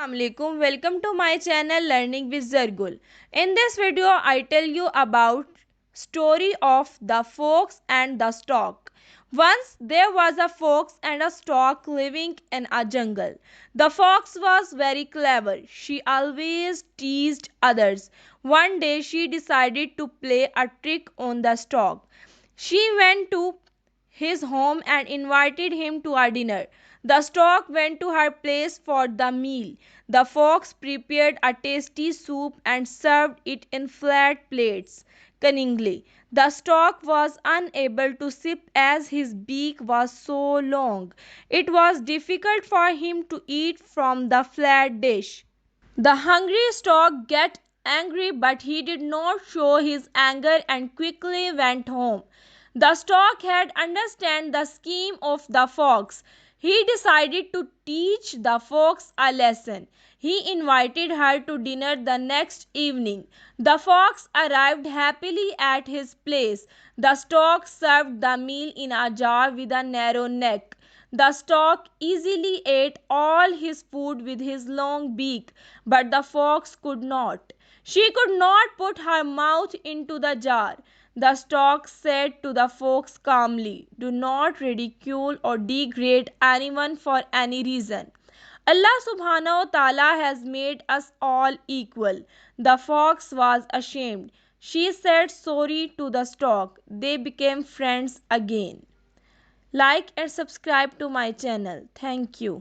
Assalamualaikum. Welcome to my channel Learning with Zargul. In this video I tell you about story of the fox and the stork. Once there was a fox and a stork living in a jungle. The fox was very clever. She always teased others. One day she decided to play a trick on the stork. She went to his home and invited him to a dinner. The stork went to her place for the meal. The fox prepared a tasty soup and served it in flat plates. Cunningly, the stork was unable to sip as his beak was so long. It was difficult for him to eat from the flat dish. The hungry stork got angry, but he did not show his anger and quickly went home. The stork had understood the scheme of the fox. He decided to teach the fox a lesson. He invited her to dinner the next evening. The fox arrived happily at his place. The stork served the meal in a jar with a narrow neck. The stork easily ate all his food with his long beak, but the fox could not. She could not put her mouth into the jar. The stork said to the fox calmly, "Do not ridicule or degrade anyone for any reason. Allah subhanahu wa ta'ala has made us all equal." The fox was ashamed. She said sorry to the stork. They became friends again. Like and subscribe to my channel. Thank you.